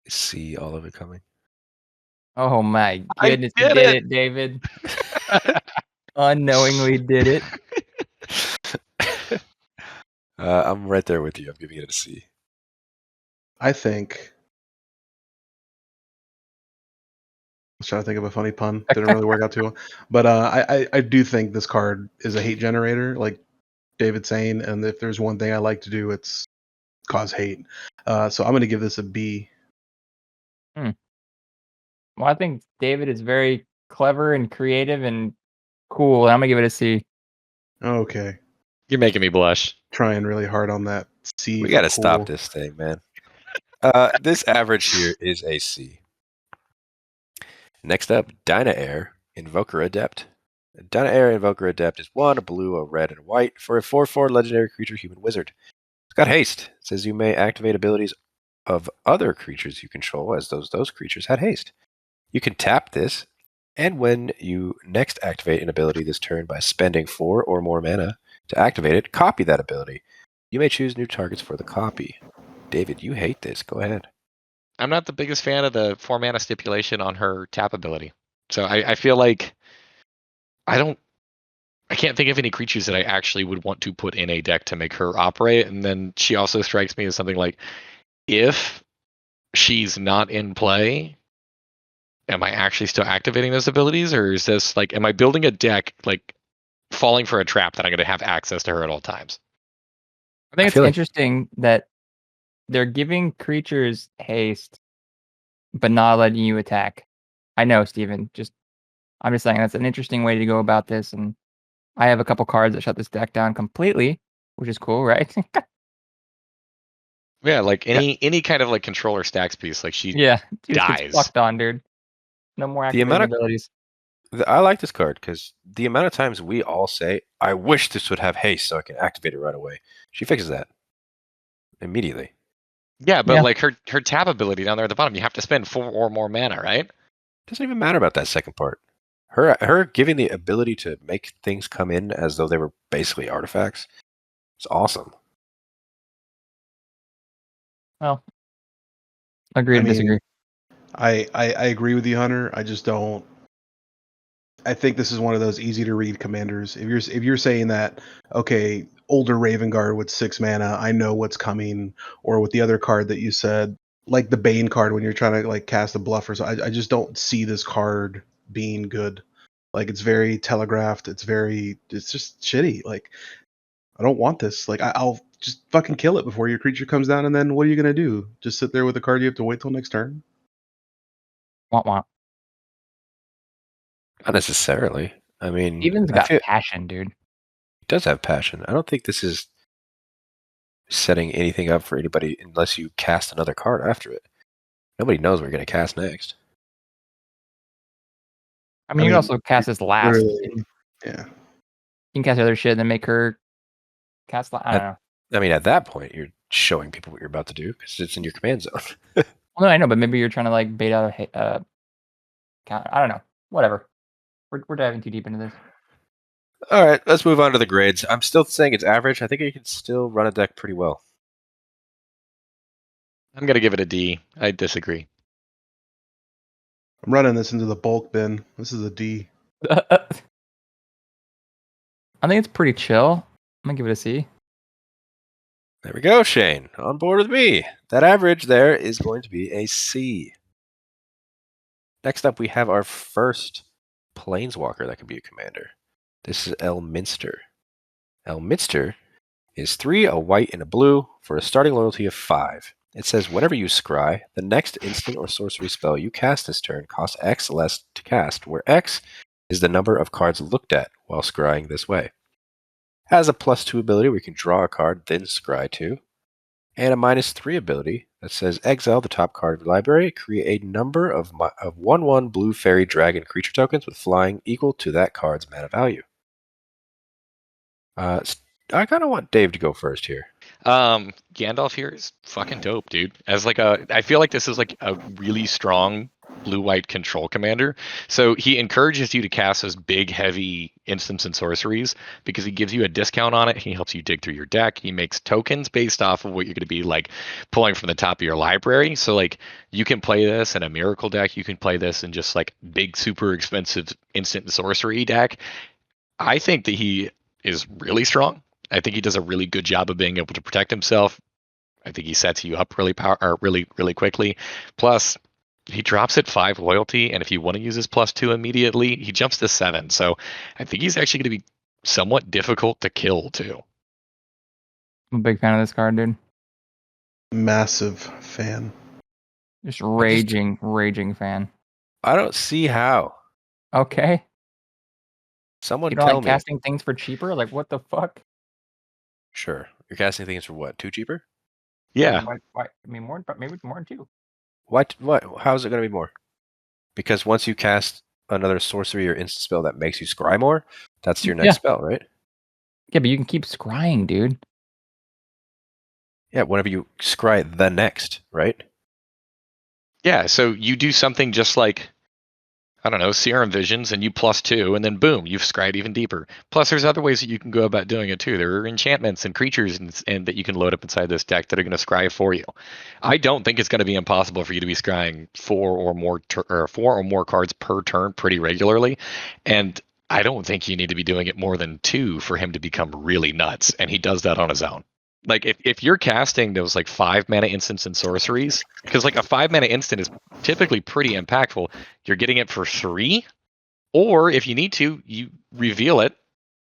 Speaker 1: See all of it coming.
Speaker 4: Oh my
Speaker 2: I
Speaker 4: goodness, you
Speaker 2: did
Speaker 4: did
Speaker 2: it!
Speaker 4: it, David. Unknowingly did it.
Speaker 1: I'm right there with you. I'm giving it a C.
Speaker 3: I think. I was trying to think of a funny pun. Didn't really work out too well. But I do think this card is a hate generator, like David's saying. And if there's one thing I like to do, it's cause hate. So I'm going to give this a B.
Speaker 4: Well, I think David is very clever and creative and cool, and I'm gonna give it a C.
Speaker 3: Okay.
Speaker 2: You're making me blush.
Speaker 3: Trying really hard on that C.
Speaker 1: We
Speaker 3: for
Speaker 1: got to
Speaker 3: cool.
Speaker 1: stop this thing, man. This average here is a C. Next up, Dynaheir, Invoker Adept. Dynaheir Invoker Adept is 1, a blue, a red, and a white for a 4/4 legendary creature human wizard. It's got haste. It says you may activate abilities of other creatures you control as those creatures had haste. You can tap this, and when you next activate an ability this turn by spending 4 or more mana to activate it, copy that ability. You may choose new targets for the copy. David, you hate this. Go ahead.
Speaker 2: I'm not the biggest fan of the 4 mana stipulation on her tap ability. So I feel like I can't think of any creatures that I actually would want to put in a deck to make her operate. And then she also strikes me as something like, if she's not in play, am I actually still activating those abilities? Or is this like, am I building a deck like falling for a trap that I'm going to have access to her at all times?
Speaker 4: I think
Speaker 1: I
Speaker 4: it's
Speaker 1: feel like-
Speaker 4: interesting that they're giving creatures haste, but not letting you attack. I know, Steven. I'm just saying that's an interesting way to go about this, and I have a couple cards that shut this deck down completely, which is cool, right?
Speaker 2: Yeah, like any kind of like controller stacks piece, like she
Speaker 4: Yeah, he just
Speaker 2: dies.
Speaker 4: gets fucked on, dude. No more
Speaker 1: The
Speaker 4: activating
Speaker 1: amount of-
Speaker 4: abilities.
Speaker 1: I like this card because the amount of times we all say, I wish this would have haste so I can activate it right away. She fixes that immediately.
Speaker 2: Yeah, but
Speaker 4: Yeah.
Speaker 2: like her tap ability down there at the bottom, you have to spend 4 or more mana, right?
Speaker 1: Doesn't even matter about that second part. Her giving the ability to make things come in as though they were basically artifacts. It's awesome.
Speaker 4: Well, agree
Speaker 3: I
Speaker 4: to
Speaker 3: mean,
Speaker 4: disagree.
Speaker 3: I agree with you, Hunter. I just don't. I think this is one of those easy to read commanders. If you're saying that, okay, older Ravengard with 6 mana, I know what's coming, or with the other card that you said, like the Bane card when you're trying to like cast a bluff or so, I just don't see this card being good. Like it's very telegraphed. It's just shitty. Like I don't want this. Like I'll just fucking kill it before your creature comes down, and then what are you gonna do? Just sit there with a card you have to wait till next turn?
Speaker 4: Want want.
Speaker 1: Not necessarily. I mean,
Speaker 4: Steven's
Speaker 1: I
Speaker 4: got
Speaker 1: feel
Speaker 4: passion, dude.
Speaker 1: he does have passion. I don't think this is setting anything up for anybody unless you cast another card after it. Nobody knows what you're going to cast next.
Speaker 4: I mean, you can also cast this last.
Speaker 3: Literally, yeah.
Speaker 4: You can cast other shit and then make her cast. I don't know.
Speaker 1: I mean, at that point, you're showing people what you're about to do because it's in your command zone.
Speaker 4: Well, no, I know, but maybe you're trying to like bait out a counter. I don't know. Whatever. We're diving too deep into this.
Speaker 1: All right, let's move on to the grades. I'm still saying it's average. I think you can still run a deck pretty well.
Speaker 2: I'm gonna give it a D. I disagree.
Speaker 3: I'm running this into the bulk bin. This is a D.
Speaker 4: I think it's pretty chill. I'm gonna give it a C.
Speaker 1: There we go, Shane. On board with me. That average there is going to be a C. Next up, we have our first Planeswalker that can be a commander. This is Elminster. Elminster is 3, a white, and a blue for a starting loyalty of 5. It says whenever you scry, the next instant or sorcery spell you cast this turn costs X less to cast, where X is the number of cards looked at while scrying this way. Has a +2 ability where you can draw a card, then scry 2. And a -3 ability that says exile the top card of your library, create a number of 1/1 blue fairy dragon creature tokens with flying equal to that card's mana value. I kind of want Dave to go first here.
Speaker 2: Gandalf here is fucking dope, dude. I feel like this is like a really strong blue-white control commander. So he encourages you to cast those big, heavy instants and sorceries because he gives you a discount on it. He helps you dig through your deck. He makes tokens based off of what you're going to be like pulling from the top of your library. So like you can play this in a miracle deck. You can play this in just like big, super expensive instant and sorcery deck. I think that he is really strong. I think he does a really good job of being able to protect himself. I think he sets you up really quickly. Plus, he drops at 5 loyalty, and if you want to use his +2 immediately, he jumps to 7. So I think he's actually going to be somewhat difficult to kill too.
Speaker 4: I'm a big fan of this card, dude.
Speaker 3: Massive fan.
Speaker 4: Just raging fan.
Speaker 1: I don't see how.
Speaker 4: Okay.
Speaker 1: Someone
Speaker 4: You don't
Speaker 1: tell
Speaker 4: like
Speaker 1: me.
Speaker 4: casting things for cheaper? Like, what the fuck?
Speaker 1: Sure. You're casting things for what? 2 cheaper?
Speaker 2: Yeah.
Speaker 4: Why? I mean, more, but maybe more than 2.
Speaker 1: What? How is it going to be more? Because once you cast another sorcery or instant spell that makes you scry more, that's your next spell, right?
Speaker 4: Yeah, but you can keep scrying, dude.
Speaker 1: Yeah, whenever you scry the next, right?
Speaker 2: Yeah, so you do something just like, I don't know, Serum Visions, and you +2, and then boom, you've scryed even deeper. Plus, there's other ways that you can go about doing it too. There are enchantments and creatures and that you can load up inside this deck that are going to scry for you. I don't think it's going to be impossible for you to be scrying 4 or more cards per turn pretty regularly, and I don't think you need to be doing it more than 2 for him to become really nuts, and he does that on his own. Like if you're casting those like 5 mana instants and sorceries, because like a 5 mana instant is typically pretty impactful. You're getting it for 3, or if you need to, you reveal it.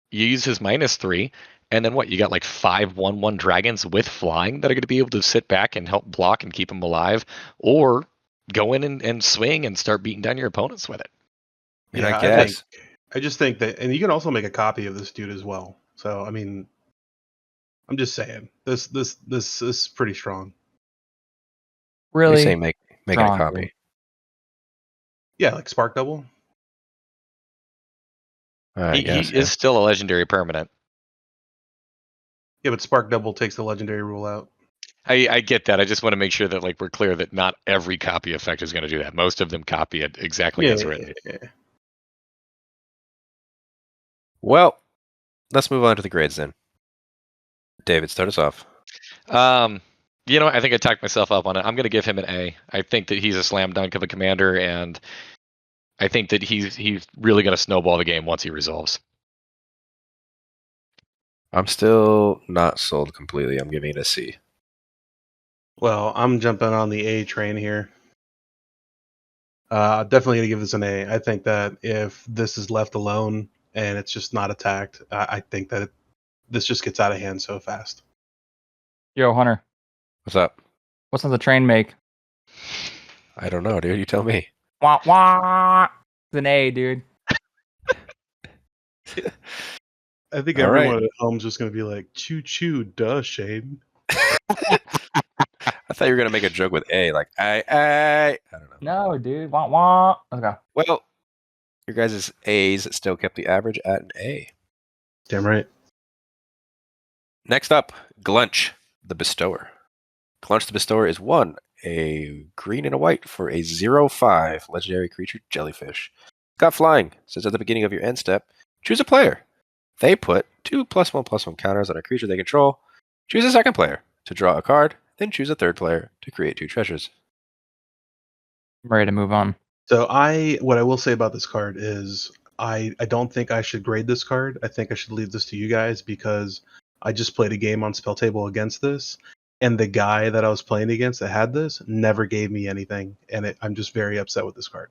Speaker 2: You use his -3, and then what? You got like 5/1/1 dragons with flying that are going to be able to sit back and help block and keep them alive, or go in and swing and start beating down your opponents with it.
Speaker 1: I mean,
Speaker 3: Yeah,
Speaker 1: I guess.
Speaker 3: I just think that, and you can also make a copy of this dude as well. So I mean, I'm just saying this is pretty strong.
Speaker 1: What are you
Speaker 4: Really?
Speaker 1: saying making a
Speaker 4: strong,
Speaker 1: copy?
Speaker 4: dude.
Speaker 3: Yeah, like Spark Double.
Speaker 1: I
Speaker 2: He
Speaker 1: guess.
Speaker 2: is still a legendary permanent.
Speaker 3: Yeah, but Spark Double takes the legendary rule out.
Speaker 2: I get that. I just want to make sure that like we're clear that not every copy effect is going to do that. Most of them copy it exactly as written.
Speaker 3: Yeah.
Speaker 1: Well, let's move on to the grades then. David, start us off.
Speaker 2: I think I talked myself up on it. I'm going to give him an A. I think that he's a slam dunk of a commander, and I think that he's really going to snowball the game once he resolves.
Speaker 1: I'm still not sold completely. I'm giving it a C.
Speaker 3: Well, I'm jumping on the A train here. Definitely gonna give this an A. I think that if this is left alone and it's just not attacked, I think that this just gets out of hand so fast.
Speaker 4: Yo, Hunter,
Speaker 1: What's up?
Speaker 4: what sounds the train make?
Speaker 1: I don't know, dude. You tell me.
Speaker 4: Wah wah. It's an A, dude.
Speaker 3: I think
Speaker 1: All
Speaker 3: everyone
Speaker 1: right.
Speaker 3: at home's just gonna be like, "Choo choo, duh, Shane."
Speaker 1: I thought you were gonna make a joke with A, like I don't know.
Speaker 4: No, dude. Wah wah. Let's go.
Speaker 1: Well, your guys' A's still kept the average at an A.
Speaker 3: Damn right.
Speaker 1: Next up, Gluntch the Bestower. Gluntch the Bestower is 1, a green and a white for a 0/5 legendary creature jellyfish. Got flying. Says at the beginning of your end step, choose a player. They put 2 +1/+1 counters on a creature they control. Choose a second player to draw a card, then choose a third player to create 2 treasures.
Speaker 4: I'm ready to move on.
Speaker 3: So what I will say about this card is I don't think I should grade this card. I think I should leave this to you guys because I just played a game on Spell Table against this, and the guy that I was playing against that had this never gave me anything, and I'm just very upset with this card.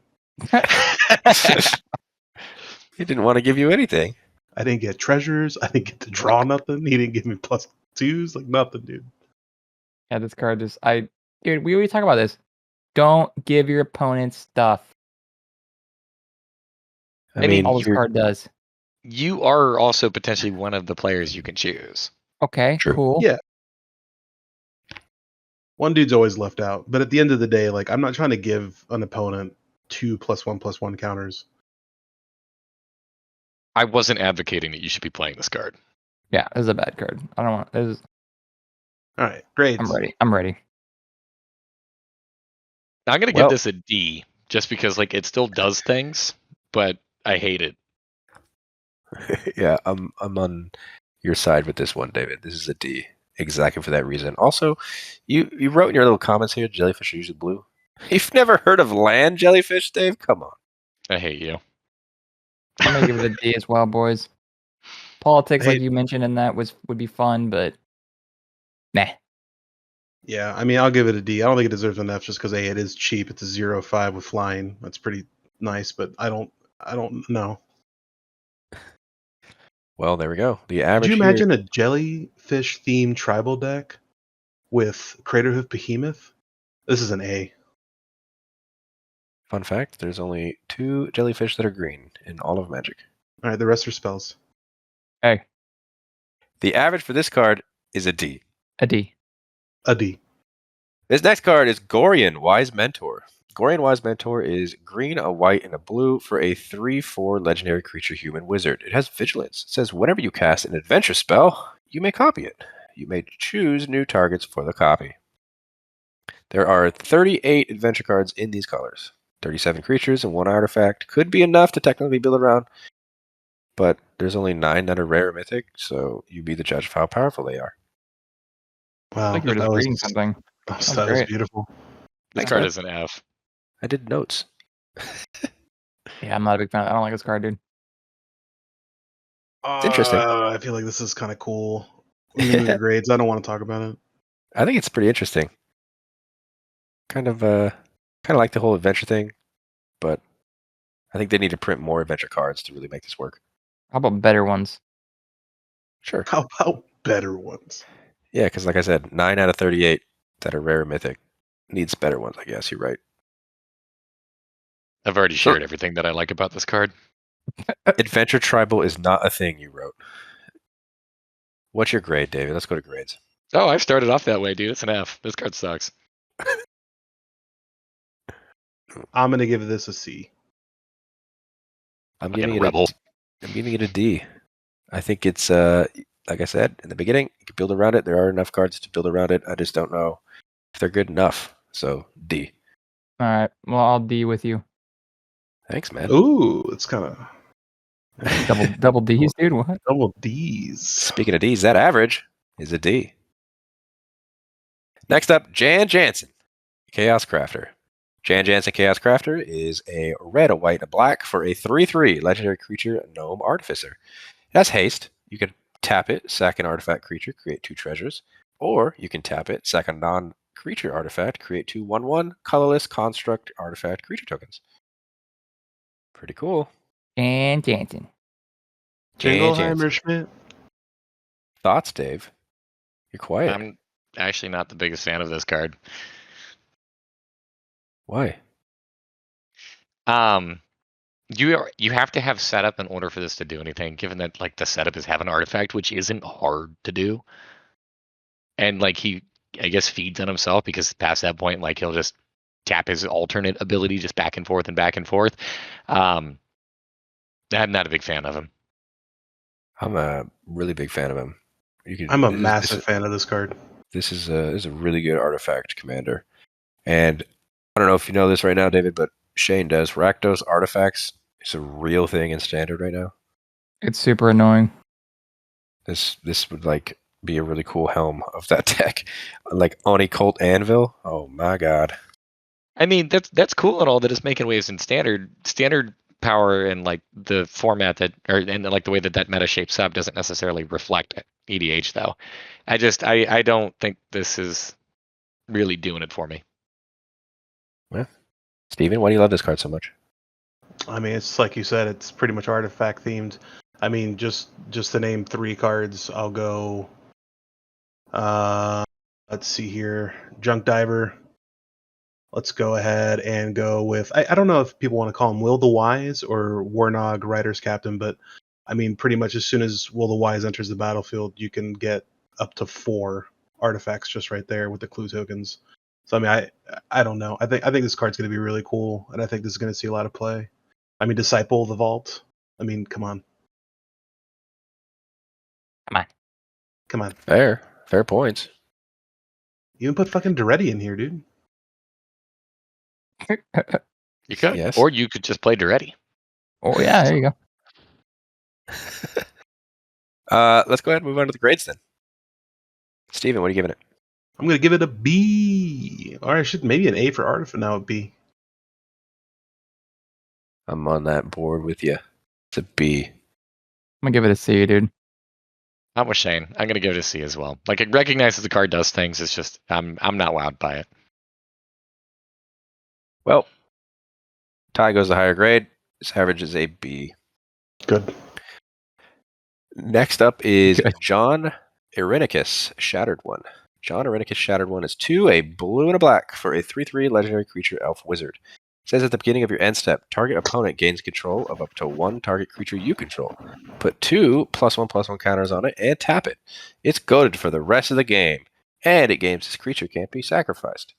Speaker 1: He didn't want to give you anything.
Speaker 3: I didn't get treasures. I didn't get to draw nothing. He didn't give me +2s, like nothing, dude.
Speaker 4: Yeah, this card just dude, we always talk about this. Don't give your opponent stuff.
Speaker 1: I mean,
Speaker 4: All this card does.
Speaker 2: You are also potentially one of the players you can choose.
Speaker 4: Okay,
Speaker 1: True.
Speaker 4: cool.
Speaker 3: Yeah. One dude's always left out, but at the end of the day, like I'm not trying to give an opponent 2 +1/+1 counters.
Speaker 2: I wasn't advocating that you should be playing this card.
Speaker 4: Yeah, this is a bad card. I don't want. This is,
Speaker 3: All right, grades.
Speaker 4: I'm ready.
Speaker 2: Now, I'm gonna
Speaker 1: Well-
Speaker 2: give this a D, just because like it still does things, but I hate it.
Speaker 1: Yeah, I'm on your side with this one, David. This is a D, exactly for that reason. Also, you wrote in your little comments here, jellyfish are usually blue. You've never heard of land jellyfish, Dave? Come on.
Speaker 2: I hate you.
Speaker 4: I'm gonna give it a D as well, boys. Politics, like
Speaker 3: Hey-
Speaker 4: you mentioned, in that would be fun, but nah.
Speaker 3: Yeah, I mean, I'll give it a D. I don't think it deserves an F just because it is cheap. It's a 0/5 with flying. That's pretty nice, but I don't know.
Speaker 1: Well, there we go. The
Speaker 3: Could
Speaker 1: average
Speaker 3: you
Speaker 1: here-
Speaker 3: imagine a jellyfish themed tribal deck with Craterhoof Behemoth? This is an A.
Speaker 1: Fun fact, there's only 2 jellyfish that are green in all of Magic.
Speaker 3: All right, the rest are spells.
Speaker 4: Hey,
Speaker 1: The average for this card is a D.
Speaker 4: a D.
Speaker 3: A D.
Speaker 1: This next card is Gorion, Wise Mentor. Gorion Wise Mentor is green, a white, and a blue for a 3/4 legendary creature human wizard. It has vigilance. It says whenever you cast an adventure spell, you may copy it. You may choose new targets for the copy. There are 38 adventure cards in these colors. 37 creatures and 1 artifact. Could be enough to technically build around, but there's only 9 that are rare or mythic, so you be the judge of how powerful they are.
Speaker 3: Wow,
Speaker 4: I think you're just
Speaker 3: that
Speaker 4: reading something.
Speaker 3: was
Speaker 4: great.
Speaker 3: beautiful.
Speaker 2: This
Speaker 1: Yeah.
Speaker 2: card is an F.
Speaker 1: I did notes.
Speaker 4: Yeah, I'm not a big fan. I don't like this card, dude.
Speaker 1: It's interesting.
Speaker 3: I feel like this is kind of cool. We can move to grades. I don't want to talk about it.
Speaker 1: I think it's pretty interesting. Kind of like the whole adventure thing, but I think they need to print more adventure cards to really make this work.
Speaker 4: How about better ones?
Speaker 1: Sure.
Speaker 3: How about better ones?
Speaker 1: Yeah, because like I said, 9 out of 38 that are rare or mythic needs better ones, I guess. You're right.
Speaker 2: I've already shared everything that I like about this card.
Speaker 1: Adventure Tribal is not a thing you wrote. What's your grade, David? Let's go to grades.
Speaker 2: Oh, I've started off that way, dude. It's an F. This card sucks.
Speaker 3: I'm gonna give this a C.
Speaker 1: I'm
Speaker 2: Fucking
Speaker 1: giving
Speaker 2: rebel.
Speaker 1: I'm giving it a D. I think it's like I said in the beginning, you can build around it. There are enough cards to build around it. I just don't know if they're good enough. So D.
Speaker 4: All right. Well, I'll D with you.
Speaker 1: Thanks, man.
Speaker 3: Ooh, it's kind of
Speaker 4: Double D's, dude. What?
Speaker 3: double D's.
Speaker 1: Speaking of D's, that average is a D. Next up, Jansen, Chaos Crafter. Jansen Chaos Crafter is a red, a white, and a black for a 3/3 legendary creature, Gnome Artificer. It has haste. You can tap it, sack an artifact creature, create 2 treasures. Or you can tap it, sack a non-creature artifact, create 2 1/1 colorless construct artifact creature tokens. Pretty cool.
Speaker 4: And Jansen.
Speaker 3: Jingleheimer Schmidt.
Speaker 1: Thoughts, Dave? You're quiet.
Speaker 2: I'm actually not the biggest fan of this card.
Speaker 1: Why?
Speaker 2: You have to have setup in order for this to do anything, given that like the setup is have an artifact, which isn't hard to do. And like he I guess feeds on himself because past that point, like he'll just tap his alternate ability just back and forth and back and forth. I'm not a big fan of him.
Speaker 1: I'm a really big fan of him.
Speaker 3: I'm a massive fan of this card.
Speaker 1: This is a really good artifact commander. And I don't know if you know this right now, David, but Shane does. Rakdos artifacts is a real thing in standard right now.
Speaker 4: It's super annoying.
Speaker 1: This would like be a really cool helm of that deck. Like Oni Cult Anvil. Oh my god.
Speaker 2: I mean, that's cool and all that it's making waves in standard. Standard power and like the format that, or and like the way that meta shapes up doesn't necessarily reflect EDH though. I don't think this is really doing it for me.
Speaker 1: Steven, why do you love this card so much?
Speaker 3: I mean, it's like you said, it's pretty much artifact themed. I mean, just to name 3 cards, I'll go. Let's see here, Junk Diver. Let's go ahead and go with. I don't know if people want to call him Will the Wise or Warnog Riders Captain, but I mean, pretty much as soon as Will the Wise enters the battlefield, you can get up to 4 artifacts just right there with the clue tokens. So I mean, I don't know. I think this card's going to be really cool, and I think this is going to see a lot of play. I mean, Disciple of the Vault. I mean, come on. Come on.
Speaker 1: Fair points.
Speaker 3: You even put fucking Duretti in here, dude.
Speaker 2: You could,
Speaker 1: Yes.
Speaker 2: or you could just play Duretti.
Speaker 4: Oh yeah, there you go.
Speaker 1: Let's go ahead and move on to the grades then. Steven, what are you giving it?
Speaker 3: I'm going to give it a B. Or I should maybe an A for Artifact. Now a B.
Speaker 1: I'm on that board with you. It's a B.
Speaker 4: I'm gonna give it a C, dude.
Speaker 2: I'm with Shane. I'm gonna give it a C as well. Like, it recognizes the card does things. It's just I'm not wowed by it.
Speaker 1: Well, Ty goes the higher grade. His average is a B.
Speaker 3: Good.
Speaker 1: Next up is
Speaker 4: Good.
Speaker 1: Jon Irenicus, Shattered One. Jon Irenicus Shattered One is 2, a blue and a black for a 3/3 legendary creature elf wizard. It says at the beginning of your end step, target opponent gains control of up to 1 target creature you control. Put 2 +1/+1 counters on it and tap it. It's goaded for the rest of the game, and it gains this creature can't be sacrificed.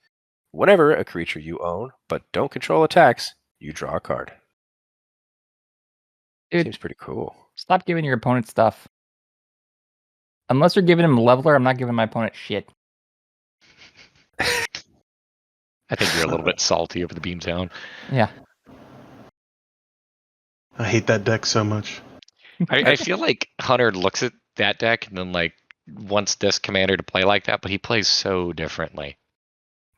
Speaker 1: Whenever a creature you own but don't control attacks, you draw a card.
Speaker 4: Dude.
Speaker 1: Seems pretty cool.
Speaker 4: Stop giving your opponent stuff. Unless you're giving him leveler, I'm not giving my opponent shit.
Speaker 2: I think you're a little bit salty over the Beamtown.
Speaker 4: Yeah.
Speaker 3: I hate that deck so much.
Speaker 2: I feel like Hunter looks at that deck and then like wants this commander to play like that, but he plays so differently.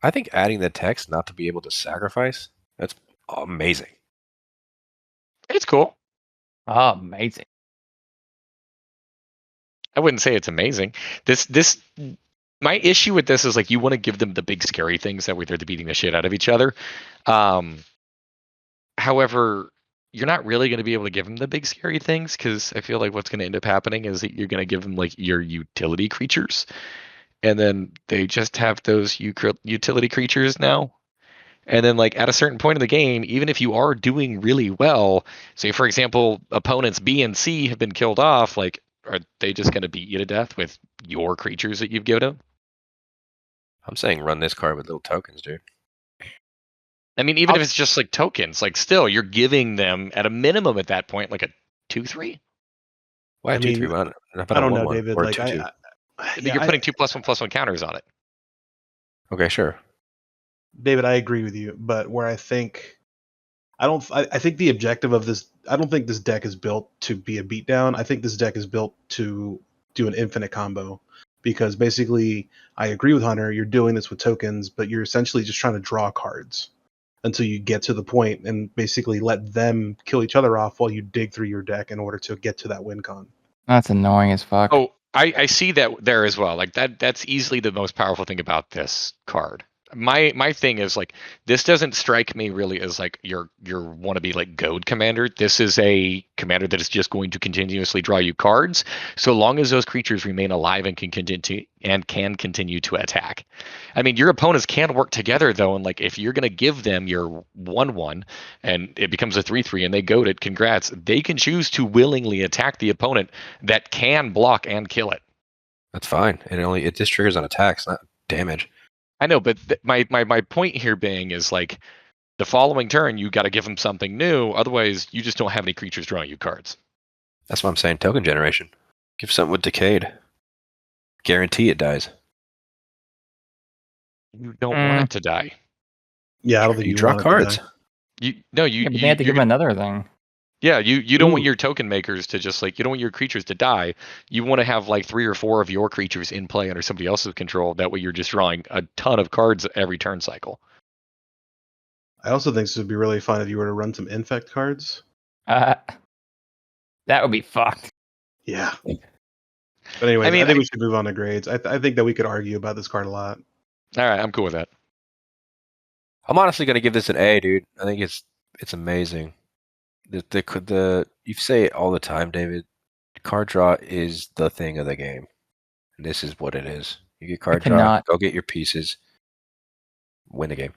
Speaker 1: I think adding the text not to be able to sacrifice, that's amazing.
Speaker 2: It's cool.
Speaker 4: Oh, amazing.
Speaker 2: I wouldn't say it's amazing. This my issue with this is like you want to give them the big scary things that way they're beating the shit out of each other. However, you're not really going to be able to give them the big scary things because I feel like what's going to end up happening is that you're going to give them like your utility creatures, and then they just have those utility creatures now. And then like at a certain point in the game, even if you are doing really well, say for example, opponents B and C have been killed off, like are they just going to beat you to death with your creatures that you've given them?
Speaker 1: I'm saying run this card with little tokens, dude.
Speaker 2: I mean, even if it's just like tokens, like still you're giving them at a minimum at that point like a 2/3.
Speaker 1: Why
Speaker 3: I
Speaker 1: 2/3
Speaker 3: mean,
Speaker 1: mana?
Speaker 3: I don't know, David.
Speaker 1: Or
Speaker 3: Like
Speaker 1: 2/2.
Speaker 2: You're putting 2+1/+1 counters on it.
Speaker 1: Okay, sure.
Speaker 3: David, I agree with you, but where I think I think the objective of this, I don't think this deck is built to be a beatdown. I think this deck is built to do an infinite combo because basically I agree with Hunter, you're doing this with tokens, but you're essentially just trying to draw cards until you get to the point and basically let them kill each other off while you dig through your deck in order to get to that win con.
Speaker 4: That's annoying as fuck.
Speaker 2: Oh, I see that there as well. Like that's easily the most powerful thing about this card. My thing is like this doesn't strike me really as like your wannabe like goad commander. This is a commander that is just going to continuously draw you cards so long as those creatures remain alive and can continue to attack. I mean, your opponents can work together though, and like if you're gonna give them your 1/1 and it becomes a 3/3 and they goad it, congrats. They can choose to willingly attack the opponent that can block and kill it.
Speaker 1: That's fine. It just triggers on attacks, not damage.
Speaker 2: I know, but my point here being is like the following turn you got to give them something new. Otherwise, you just don't have any creatures drawing you cards.
Speaker 1: That's what I'm saying. Token generation. Give something with Decayed. Guarantee it dies.
Speaker 2: You don't want it to die.
Speaker 3: Yeah, I don't think
Speaker 1: You draw
Speaker 3: want it to
Speaker 1: cards.
Speaker 3: die.
Speaker 2: You
Speaker 4: Yeah, but they have to give him another thing.
Speaker 2: Yeah, you don't want
Speaker 3: Ooh.
Speaker 2: your token makers to just like you don't want your creatures to die. You want to have like 3 or 4 of your creatures in play under somebody else's control. That way, you're just drawing a ton of cards every turn cycle.
Speaker 3: I also think this would be really fun if you were to run some infect cards
Speaker 4: That would be fucked.
Speaker 3: Yeah. But anyways,
Speaker 2: I mean,
Speaker 3: I think we should move on to grades. I think that we could argue about this card a lot.
Speaker 2: all right, I'm cool with that.
Speaker 1: I'm honestly gonna give this an A, dude. I think it's amazing. You say it all the time, David. Card draw is the thing of the game, and this is what it is. You get card draw,
Speaker 4: cannot-
Speaker 1: go get your pieces, win the game.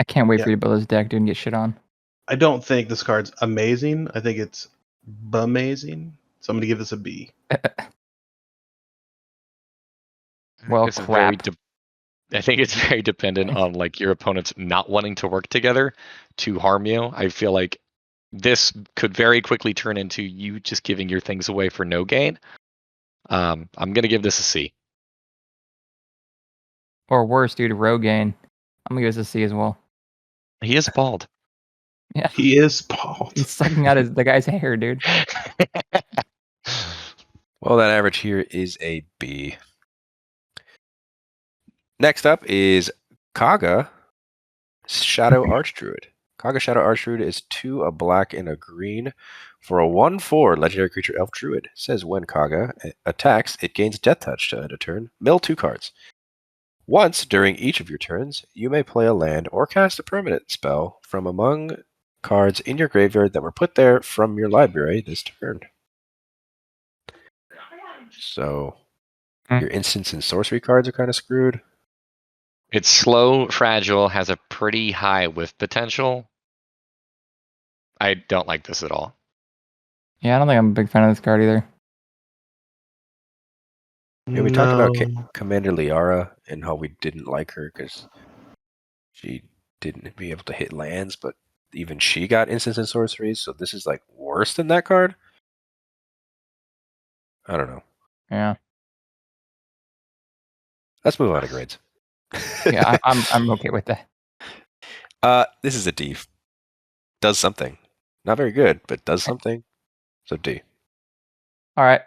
Speaker 4: I can't wait
Speaker 3: Yeah.
Speaker 4: for you to build this deck, dude, and get shit on.
Speaker 3: I don't think this card's amazing. I think it's bamazing. So I'm gonna give this a B.
Speaker 4: Well,
Speaker 2: It's
Speaker 4: crap.
Speaker 2: I think it's very dependent on like your opponents not wanting to work together to harm you. I feel like this could very quickly turn into you just giving your things away for no gain. I'm gonna give this a C.
Speaker 4: Or worse, dude, Rogaine. I'm gonna give this a C as well.
Speaker 2: He is bald.
Speaker 4: Yeah.
Speaker 3: He is bald.
Speaker 4: He's sucking out the guy's hair, dude.
Speaker 1: Well, that average here is a B. Next up is Kagha Shadow Archdruid. Kagha Shadow Archdruid is 2, a black and a green for a 1/4 legendary creature elf druid. It says when Kagha attacks, it gains Death Touch to end a turn. Mill 2 cards. Once during each of your turns, you may play a land or cast a permanent spell from among cards in your graveyard that were put there from your library this turn. So your instants and sorcery cards are kind of screwed.
Speaker 2: It's slow, fragile, has a pretty high whiff potential. I don't like this at all.
Speaker 4: Yeah, I don't think I'm a big fan of this card either.
Speaker 1: Yeah, we talked about
Speaker 3: No.
Speaker 1: Commander Liara and how we didn't like her because she didn't be able to hit lands, but even she got instants and sorceries, so this is like worse than that card? I don't know.
Speaker 4: Yeah.
Speaker 1: Let's move on to grades.
Speaker 4: Yeah, I'm okay with that.
Speaker 1: This is a D. Does something. Not very good, but does something. So D.
Speaker 4: All right.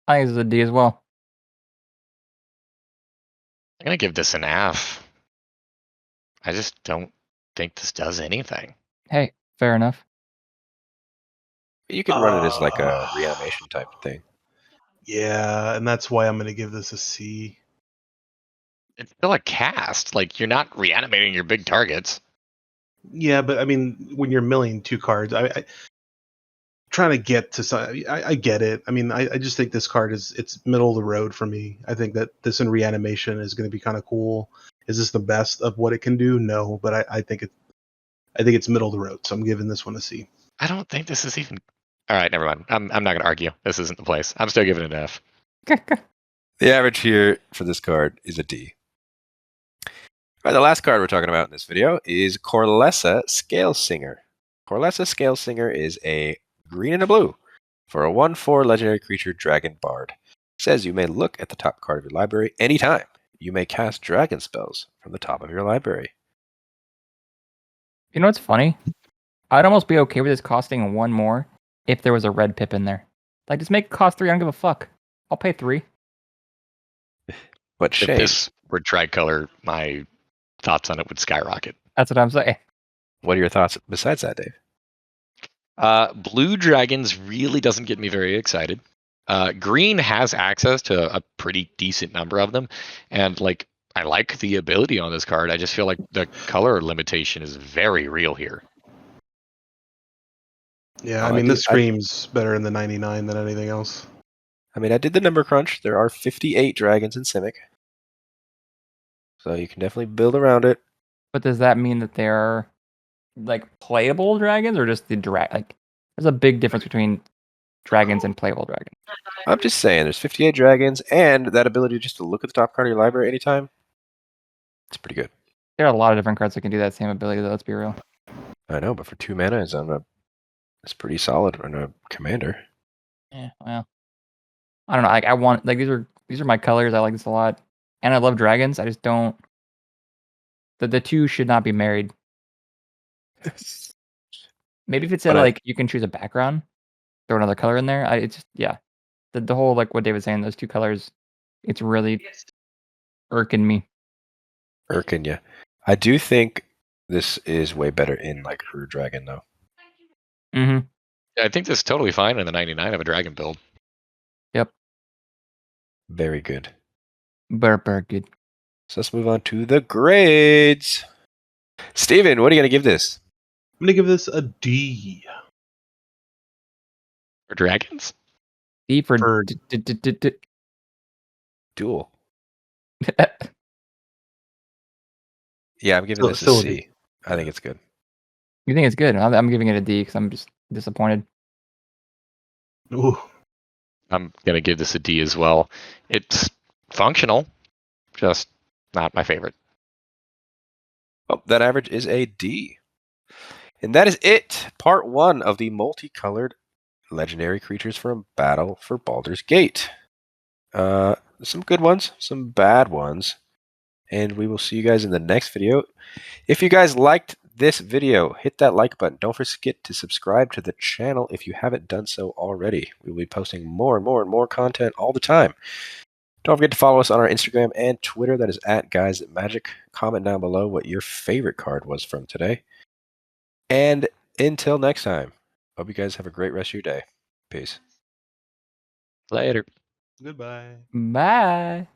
Speaker 4: I think this is a D as well.
Speaker 2: I'm gonna give this an F. I just don't think this does anything.
Speaker 4: Hey, fair enough.
Speaker 1: You can run it as like a reanimation type thing.
Speaker 3: Yeah, and that's why I'm gonna give this a C.
Speaker 2: It's still a cast. Like you're not reanimating your big targets.
Speaker 3: Yeah, but I mean, when you're milling 2 cards, I trying to get to some. I get it. I mean, I just think this card it's middle of the road for me. I think that this in reanimation is going to be kind of cool. Is this the best of what it can do? No, but I think it's middle of the road. So I'm giving this one a C.
Speaker 2: I don't think this is even. All right, never mind. I'm not gonna argue. This isn't the place. I'm still giving it an F.
Speaker 1: The average here for this card is a D. All right, the last card we're talking about in this video is Korlessa Scale Singer. Korlessa Scale Singer is a green and a blue for a 1/4 legendary creature dragon bard. It says you may look at the top card of your library anytime. You may cast dragon spells from the top of your library.
Speaker 4: You know what's funny? I'd almost be okay with this costing 1 more if there was a red pip in there. Like, just make it cost 3. I don't give a fuck. I'll pay 3.
Speaker 1: But
Speaker 2: If
Speaker 1: Shane,
Speaker 2: this were tricolor, my thoughts on it would skyrocket.
Speaker 4: That's what I'm saying.
Speaker 1: what are your thoughts besides that, Dave?
Speaker 2: Blue dragons really doesn't get me very excited. Green has access to a pretty decent number of them, and like I like the ability on this card. I just feel like the color limitation is very real here.
Speaker 3: Yeah,
Speaker 1: Oh,
Speaker 3: I
Speaker 1: I
Speaker 3: mean,
Speaker 1: do-
Speaker 3: this screams better in the 99 than anything else.
Speaker 1: I mean, I did the number crunch. There are 58 dragons in Simic. So you can definitely build around it.
Speaker 4: But does that mean that they're like playable dragons or just the like there's a big difference between dragons and playable dragons.
Speaker 1: I'm just saying, there's 58 dragons, and that ability just to look at the top card of your library anytime. It's pretty good.
Speaker 4: There are a lot of different cards that can do that same ability, though, let's be real.
Speaker 1: I know, but for 2 mana, it's pretty solid on a commander.
Speaker 4: Yeah, well. I don't know. Like I want like these are my colors. I like this a lot. And I love dragons. I just don't the two should not be married. Maybe if it said
Speaker 1: But
Speaker 4: like you can choose a background, throw another color in there. It's just yeah. The whole like what David's saying, those 2 colors, it's really irking me.
Speaker 1: Irkin, yeah. I do think this is way better in like Her Dragon though.
Speaker 4: Mm-hmm.
Speaker 2: Yeah, I think this is totally fine in the 99 of a dragon build.
Speaker 1: Very good.
Speaker 4: Very good.
Speaker 1: So let's move on to the grades. Steven, what are you going to give this?
Speaker 3: I'm gonna give this a D.
Speaker 2: For dragons?
Speaker 4: D for
Speaker 3: For-
Speaker 1: Duel. Yeah, I'm giving this a
Speaker 3: Still a
Speaker 1: C.
Speaker 3: D.
Speaker 1: I think it's good.
Speaker 4: You think it's good? I'm giving it a D because I'm just disappointed.
Speaker 3: Ooh.
Speaker 2: I'm going to give this a D as well. It's functional, just not my favorite.
Speaker 1: Oh, that average is a D. And that is it. Part 1 of the multicolored legendary creatures from Battle for Baldur's Gate. Some good ones, some bad ones. And we will see you guys in the next video. If you guys liked this video, hit that like button. Don't forget to subscribe to the channel if you haven't done so already. We will be posting more and more and more content all the time. Don't forget to follow us on our Instagram and Twitter. That is @GuysThatMagic. Comment down below what your favorite card was from today. And until next time, hope you guys have a great rest of your day. Peace.
Speaker 2: Later.
Speaker 3: Goodbye.
Speaker 4: Bye.